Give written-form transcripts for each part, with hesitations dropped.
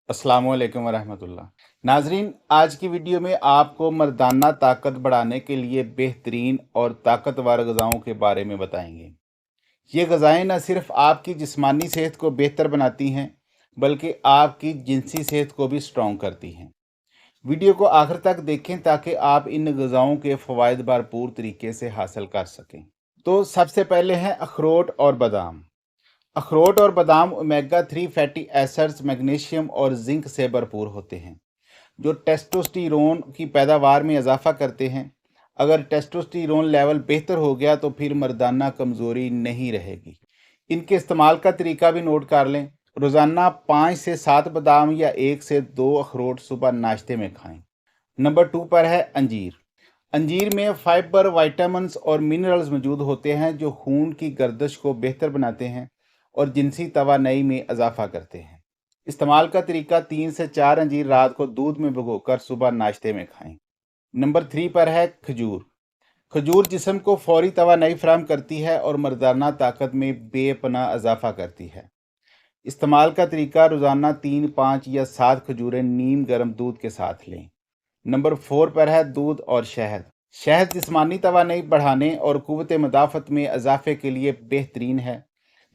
अस्सलाम वालेकुम वरहमतुल्लाह। नाजरीन, आज की वीडियो में आपको मर्दाना ताकत बढ़ाने के लिए बेहतरीन और ताकतवर ग़िज़ाओं के बारे में बताएंगे। ये ग़िज़ाएँ न सिर्फ आपकी जिस्मानी सेहत को बेहतर बनाती हैं, बल्कि आपकी जिनसी सेहत को भी स्ट्रॉन्ग करती हैं। वीडियो को आखिर तक देखें ताकि आप इन ग़िज़ाओं के फ़वाइद भरपूर तरीके से हासिल कर सकें। तो सबसे पहले हैं अखरोट और बादाम। अखरोट और बादाम ओमेगा 3 फैटी एसिड्स, मैग्नीशियम और जिंक से भरपूर होते हैं, जो टेस्टोस्टेरोन की पैदावार में इजाफा करते हैं। अगर टेस्टोस्टेरोन लेवल बेहतर हो गया तो फिर मर्दाना कमज़ोरी नहीं रहेगी। इनके इस्तेमाल का तरीका भी नोट कर लें। रोज़ाना 5 से 7 बादाम या 1 से 2 अखरोट सुबह नाश्ते में खाएं। नंबर 2 पर है अंजीर। अंजीर में फाइबर, विटामिन्स और मिनरल्स मौजूद होते हैं, जो खून की गर्दिश को बेहतर बनाते हैं और जिनसी तवानाई में इजाफा करते हैं। इस्तेमाल का तरीका 3 से 4 अंजीर रात को दूध में भिगोकर सुबह नाश्ते में खाएं। नंबर 3 पर है खजूर। खजूर जिस्म को फौरी तवानाई फराहम करती है और मर्दाना ताकत में बेपनाह इजाफा करती है। इस्तेमाल का तरीका रोज़ाना 3, 5 या 7 खजूरें नीम गर्म दूध के साथ लें। नंबर 4 पर है दूध और शहद। शहद जिस्मानी तवानाई बढ़ाने और क़ुव्वत मुदाफ़त में इजाफे के लिए बेहतरीन है,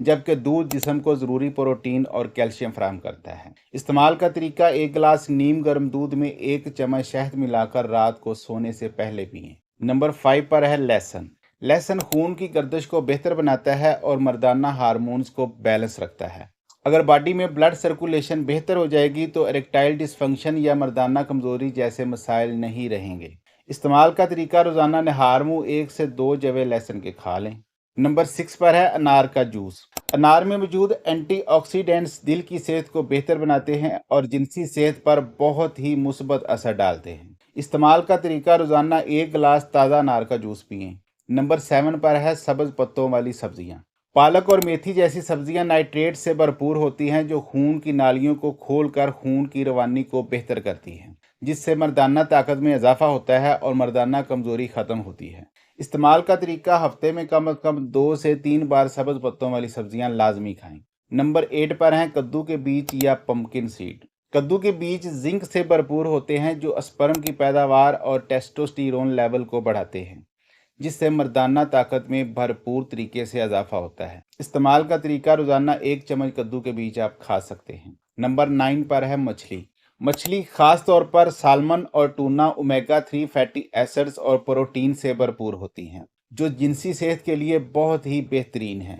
जबकि दूध जिस्म को ज़रूरी प्रोटीन और कैल्शियम फराहम करता है। इस्तेमाल का तरीका 1 गिलास नीम गर्म दूध में 1 चम्मच शहद मिलाकर रात को सोने से पहले पिएं। नंबर 5 पर है लहसुन। लहसुन खून की गर्दिश को बेहतर बनाता है और मर्दाना हार्मोन्स को बैलेंस रखता है। अगर बॉडी में ब्लड सर्कुलेशन बेहतर हो जाएगी तो इरेक्टाइल डिसफंक्शन या मर्दाना कमज़ोरी जैसे मसाइल नहीं रहेंगे। इस्तेमाल का तरीका रोज़ाना नहार मुँह 1 से 2 जवे लहसुन के खा लें। नंबर 6 पर है अनार का जूस। अनार में मौजूद एंटीऑक्सीडेंट्स दिल की सेहत को बेहतर बनाते हैं और जिनसी सेहत पर बहुत ही मुस्बत असर डालते हैं। इस्तेमाल का तरीका रोज़ाना 1 गिलास ताज़ा अनार का जूस पिएं। नंबर 7 पर है सब्ज़ पत्तों वाली सब्जियां। पालक और मेथी जैसी सब्जियां नाइट्रेट से भरपूर होती हैं, जो खून की नालियों को खोलकर खून की रवानी को बेहतर करती हैं, जिससे मर्दाना ताकत में इजाफा होता है और मर्दाना कमज़ोरी ख़त्म होती है। इस्तेमाल का तरीका हफ्ते में कम से कम 2 से 3 बार सब्ज़ पत्तों वाली सब्जियां लाजमी खाएं। नंबर 8 पर हैं कद्दू के बीज या पम्पकिन सीड। कद्दू के बीज जिंक से भरपूर होते हैं, जो स्पर्म की पैदावार और टेस्टोस्टेरोन लेवल को बढ़ाते हैं, जिससे मर्दाना ताकत में भरपूर तरीके से इजाफा होता है। इस्तेमाल का तरीका रोज़ाना 1 चम्मच कद्दू के बीज आप खा सकते हैं। नंबर 9 पर है मछली। मछली खास तौर पर सालमन और टूना ओमेगा 3 फैटी एसिड्स और प्रोटीन से भरपूर होती हैं, जो जिनसी सेहत के लिए बहुत ही बेहतरीन है।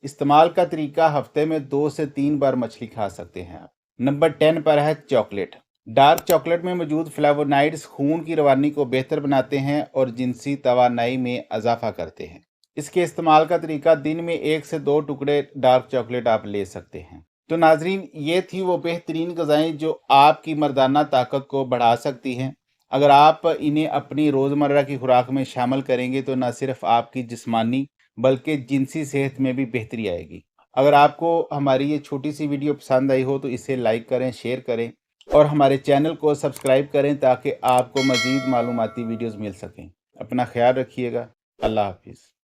इस्तेमाल का तरीका हफ्ते में 2 से 3 बार मछली खा सकते हैं आप। नंबर 10 पर है चॉकलेट। डार्क चॉकलेट में मौजूद फ्लेवोनाइड्स खून की रवानी को बेहतर बनाते हैं और जिनसी तवानाई में इजाफा करते हैं। इसके इस्तेमाल का तरीका दिन में 1 से 2 टुकड़े डार्क चॉकलेट आप ले सकते हैं। तो नाजरीन, ये थी वो बेहतरीन ग़िज़ाएँ जो आपकी मर्दाना ताकत को बढ़ा सकती हैं। अगर आप इन्हें अपनी रोज़मर्रा की खुराक में शामिल करेंगे तो न सिर्फ आपकी जिस्मानी बल्कि जिनसी सेहत में भी बेहतरी आएगी। अगर आपको हमारी ये छोटी सी वीडियो पसंद आई हो तो इसे लाइक करें, शेयर करें और हमारे चैनल को सब्सक्राइब करें ताकि आपको मज़ीद मालूमाती वीडियोज़ मिल सकें। अपना ख्याल रखिएगा। अल्लाह हाफिज़।